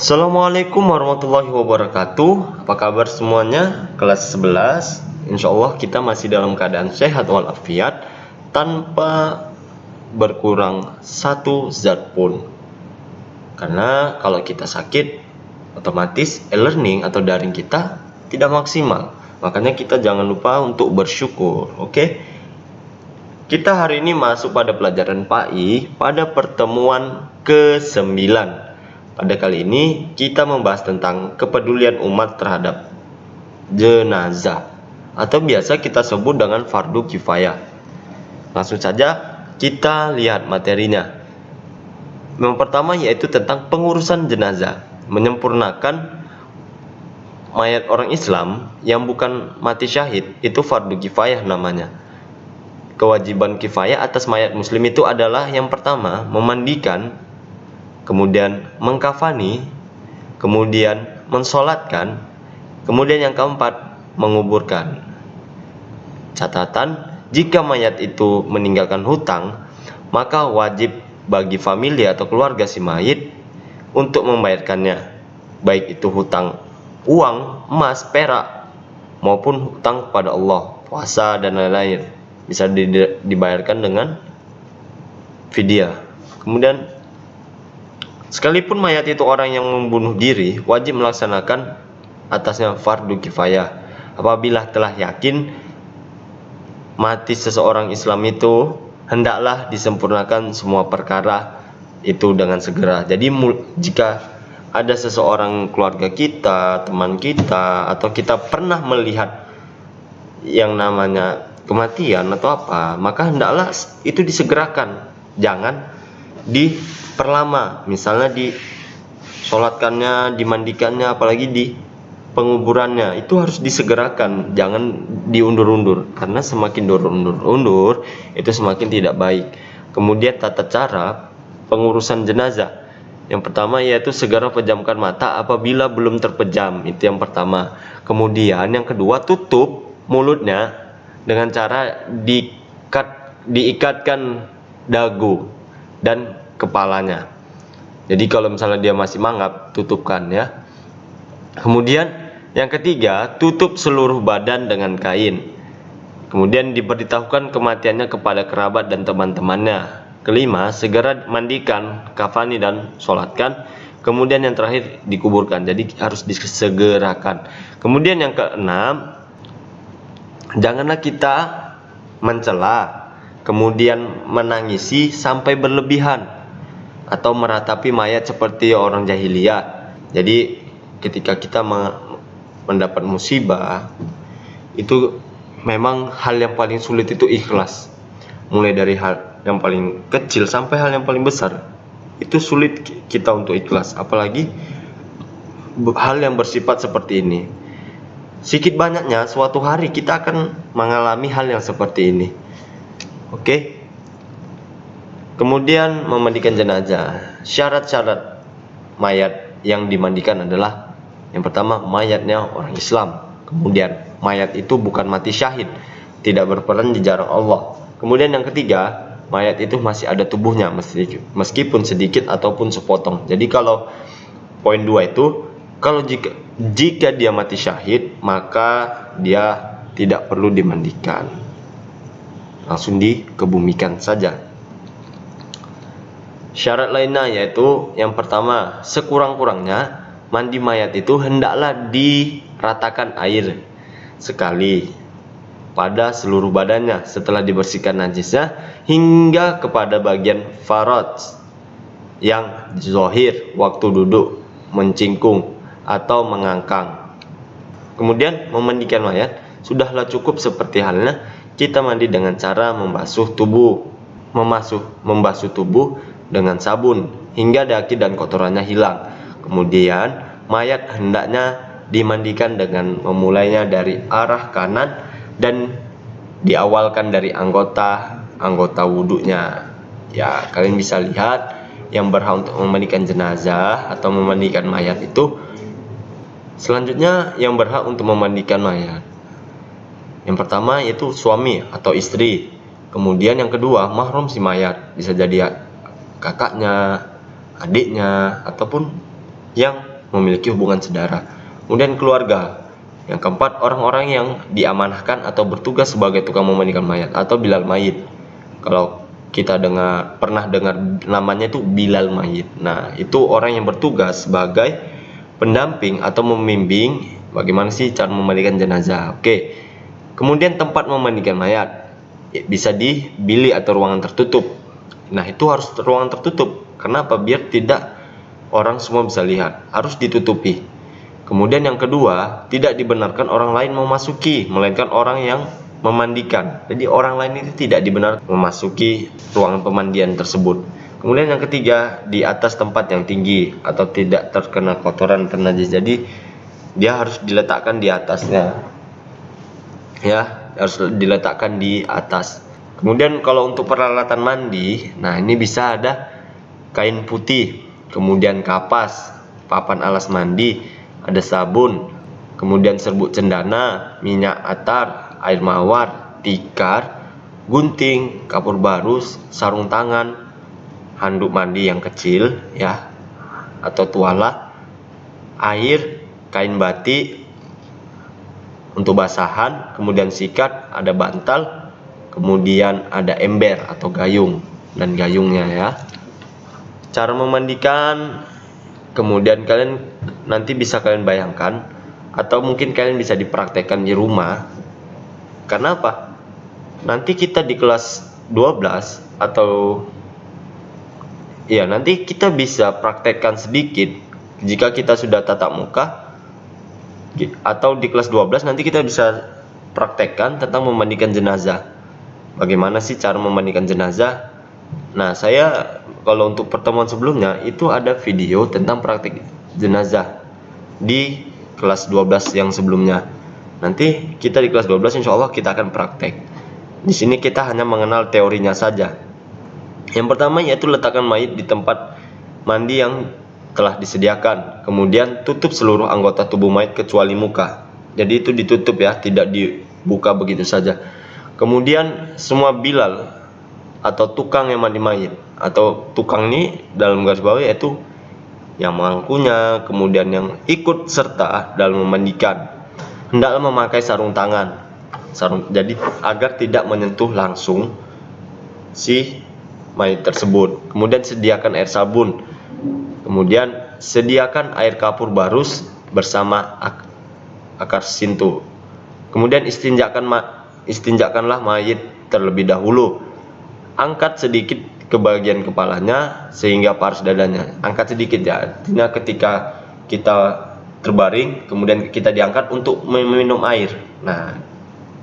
Assalamualaikum warahmatullahi wabarakatuh. Apa kabar semuanya? Kelas 11. Insya Allah kita masih dalam keadaan sehat walafiat tanpa berkurang satu zat pun. Karena kalau kita sakit, otomatis e-learning atau daring kita tidak maksimal. Makanya kita jangan lupa untuk bersyukur. Oke? Kita hari ini masuk pada pelajaran PAI pada pertemuan ke-9. Pada kali ini kita membahas tentang kepedulian umat terhadap jenazah atau biasa kita sebut dengan fardu kifayah. Langsung saja kita lihat materinya. Yang pertama yaitu tentang pengurusan jenazah, menyempurnakan mayat orang Islam yang bukan mati syahid itu fardu kifayah namanya. Kewajiban kifayah atas mayat muslim itu adalah yang pertama memandikan, kemudian mengkafani, kemudian mensolatkan, kemudian yang keempat menguburkan. Catatan, jika mayat itu meninggalkan hutang, maka wajib bagi famili atau keluarga si mayit untuk membayarkannya, baik itu hutang uang, emas, perak, maupun hutang kepada Allah, puasa dan lain-lain, bisa dibayarkan dengan fidyah. Kemudian sekalipun mayat itu orang yang membunuh diri, wajib melaksanakan atasnya fardu kifayah. Apabila telah yakin mati seseorang Islam itu, hendaklah disempurnakan semua perkara itu dengan segera. Jadi jika ada seseorang keluarga kita, teman kita, atau kita pernah melihat yang namanya kematian atau apa, maka hendaklah itu disegerakan. Jangan diperlama, misalnya disolatkannya, dimandikannya, apalagi di penguburannya, itu harus disegerakan, jangan diundur-undur, karena semakin diundur-undur itu semakin tidak baik. Kemudian tata cara pengurusan jenazah, yang pertama yaitu segera pejamkan mata apabila belum terpejam, itu yang pertama. Kemudian yang kedua, tutup mulutnya dengan cara diikatkan dagu dan kepalanya. Jadi kalau misalnya dia masih mangap, tutupkan ya. Kemudian yang ketiga, tutup seluruh badan dengan kain. Kemudian diberitahukan kematiannya kepada kerabat dan teman-temannya. Kelima, segera mandikan, kafani dan sholatkan. Kemudian yang terakhir dikuburkan. Jadi harus disegerakan. Kemudian yang keenam, janganlah kita mencela, kemudian menangisi sampai berlebihan atau meratapi mayat seperti orang jahiliyah. Jadi ketika kita mendapat musibah, itu memang hal yang paling sulit itu ikhlas. Mulai dari hal yang paling kecil sampai hal yang paling besar, itu sulit kita untuk ikhlas, apalagi hal yang bersifat seperti ini. Sedikit banyaknya suatu hari kita akan mengalami hal yang seperti ini. Oke. Kemudian memandikan jenazah. Syarat-syarat mayat yang dimandikan adalah yang pertama, mayatnya orang Islam. Kemudian mayat itu bukan mati syahid, tidak berperan di jalan Allah. Kemudian yang ketiga, mayat itu masih ada tubuhnya meskipun sedikit ataupun sepotong. Jadi kalau poin 2 itu, kalau jika dia mati syahid, maka dia tidak perlu dimandikan, langsung dikebumikan saja. Syarat lainnya yaitu yang pertama, sekurang-kurangnya mandi mayat itu hendaklah diratakan air sekali pada seluruh badannya setelah dibersihkan najisnya hingga kepada bagian faraj yang zahir waktu duduk, mencingkung atau mengangkang. Kemudian memandikan mayat sudahlah cukup seperti halnya kita mandi dengan cara membasuh tubuh dengan sabun hingga daki dan kotorannya hilang. Kemudian mayat hendaknya dimandikan dengan memulainya dari arah kanan dan diawalkan dari anggota wudhunya. Ya, kalian bisa lihat yang berhak untuk memandikan jenazah atau memandikan mayat itu. Selanjutnya yang berhak untuk memandikan mayat, yang pertama yaitu suami atau istri. Kemudian yang kedua, mahram si mayat, bisa jadi kakaknya, adiknya, ataupun yang memiliki hubungan saudara. Kemudian keluarga. Yang keempat, orang-orang yang diamanahkan atau bertugas sebagai tukang memandikan mayat atau bilal mayit. Kalau kita pernah dengar namanya itu bilal mayit. Nah, itu orang yang bertugas sebagai pendamping atau membimbing bagaimana sih cara memandikan jenazah. Oke. Kemudian tempat memandikan mayat bisa di bilik atau ruangan tertutup. Nah, itu harus ruangan tertutup. Kenapa? Biar tidak orang semua bisa lihat. Harus ditutupi. Kemudian yang kedua, tidak dibenarkan orang lain memasuki, melainkan orang yang memandikan. Jadi orang lain itu tidak dibenarkan memasuki ruangan pemandian tersebut. Kemudian yang ketiga, di atas tempat yang tinggi atau tidak terkena kotoran atau najis. Jadi dia harus diletakkan di atasnya. Ya, harus diletakkan di atas. Kemudian kalau untuk peralatan mandi, nah ini bisa ada kain putih, kemudian kapas, papan alas mandi, ada sabun, kemudian serbuk cendana, minyak atar, air mawar, tikar, gunting, kapur barus, sarung tangan, handuk mandi yang kecil ya atau tuala, air, kain batik untuk basahan, kemudian sikat, ada bantal, kemudian ada ember atau gayung dan gayungnya ya. Cara memandikan, kemudian kalian nanti bisa kalian bayangkan atau mungkin kalian bisa dipraktekkan di rumah. Karena apa? Nanti kita di kelas 12 atau ya nanti kita bisa praktekkan sedikit jika kita sudah tatap muka, atau di kelas 12 nanti kita bisa praktekkan tentang memandikan jenazah. Bagaimana sih cara memandikan jenazah? Nah, saya kalau untuk pertemuan sebelumnya itu ada video tentang praktik jenazah di kelas 12 yang sebelumnya. Nanti kita di kelas 12 insya Allah kita akan praktek. Di sini kita hanya mengenal teorinya saja. Yang pertama yaitu letakkan mayit di tempat mandi yang telah disediakan. Kemudian tutup seluruh anggota tubuh mayit kecuali muka. Jadi itu ditutup ya, tidak dibuka begitu saja. Kemudian semua bilal atau tukang yang mandi mayit, atau tukang ini dalam garis bawah yaitu yang mengangkunya, kemudian yang ikut serta dalam memandikan, hendaklah memakai sarung tangan. Jadi agar tidak menyentuh langsung si mayit tersebut. Kemudian sediakan air sabun. Kemudian sediakan air kapur barus bersama akar sintu. Kemudian istinjakanlah mayit terlebih dahulu. Angkat sedikit ke bagian kepalanya sehingga paras dadanya. Angkat sedikit ya. Artinya ketika kita terbaring, kemudian kita diangkat untuk meminum air. Nah,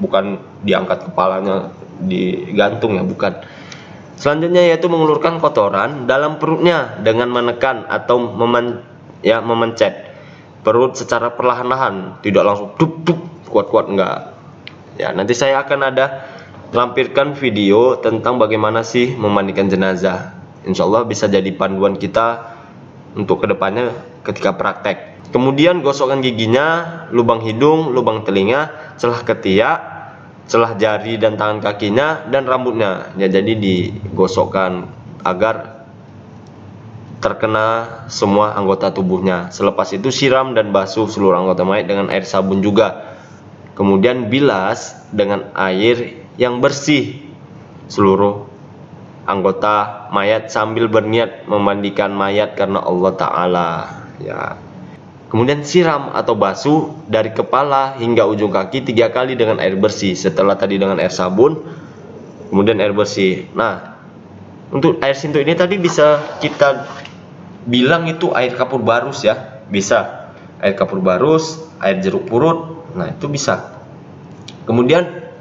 bukan diangkat kepalanya digantung ya, bukan. Selanjutnya yaitu mengulurkan kotoran dalam perutnya dengan menekan atau memencet perut secara perlahan-lahan, tidak langsung dup kuat-kuat, enggak. Ya, nanti saya akan ada lampirkan video tentang bagaimana sih memandikan jenazah. Insya Allah bisa jadi panduan kita untuk kedepannya ketika praktek. Kemudian gosokkan giginya, lubang hidung, lubang telinga, celah ketiak, celah jari dan tangan kakinya, dan rambutnya. Ya, jadi digosokkan agar terkena semua anggota tubuhnya. Selepas itu siram dan basuh seluruh anggota mayat dengan air sabun juga. Kemudian bilas dengan air yang bersih seluruh anggota mayat sambil berniat memandikan mayat karena Allah Ta'ala ya. Kemudian siram atau basuh dari kepala hingga ujung kaki 3 kali dengan air bersih. Setelah tadi dengan air sabun, kemudian air bersih. Nah, untuk air sintu ini tadi bisa kita bilang itu air kapur barus ya. Bisa air kapur barus, air jeruk purut. Nah, itu bisa. Kemudian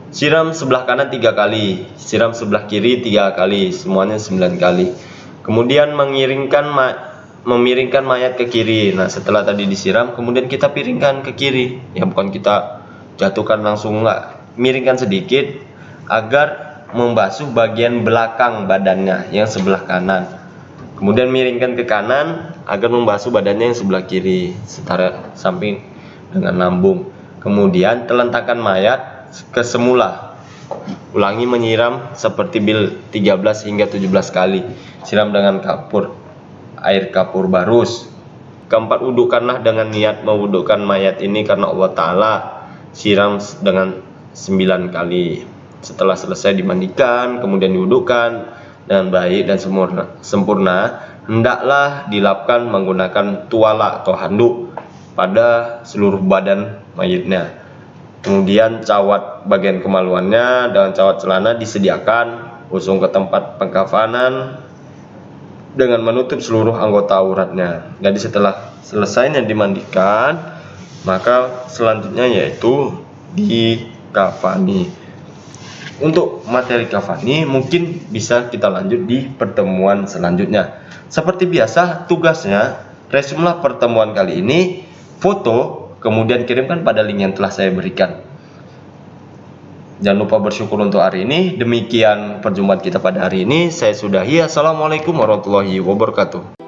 siram sebelah kanan 3 kali, siram sebelah kiri 3 kali, semuanya 9 kali. Kemudian memiringkan mayat ke kiri. Nah, setelah tadi disiram, kemudian kita piringkan ke kiri. Ya, bukan kita jatuhkan langsung, enggak. Miringkan sedikit agar membasuh bagian belakang badannya yang sebelah kanan. Kemudian miringkan ke kanan agar membasuh badannya yang sebelah kiri, setara samping dengan lambung. Kemudian letakkan mayat ke semula. Ulangi menyiram seperti bil 13 hingga 17 kali. Siram dengan air kapur barus. Keempat, wudhukanlah dengan niat mewudhukan mayat ini karena Allah Ta'ala. Siram dengan 9 kali. Setelah selesai dimandikan, kemudian diwudhukan dengan baik dan sempurna, hendaklah dilapkan menggunakan tuala atau handuk pada seluruh badan mayitnya. Kemudian cawat bagian kemaluannya dengan cawat celana disediakan, usung ke tempat pengkafanan dengan menutup seluruh anggota auratnya. Jadi setelah selesainya dimandikan, maka selanjutnya yaitu dikafani. Untuk materi kafani mungkin bisa kita lanjut di pertemuan selanjutnya. Seperti biasa, tugasnya resumelah pertemuan kali ini, foto, kemudian kirimkan pada link yang telah saya berikan. Jangan lupa bersyukur untuk hari ini. Demikian perjumpaan kita pada hari ini. Saya sudahi. Assalamualaikum warahmatullahi wabarakatuh.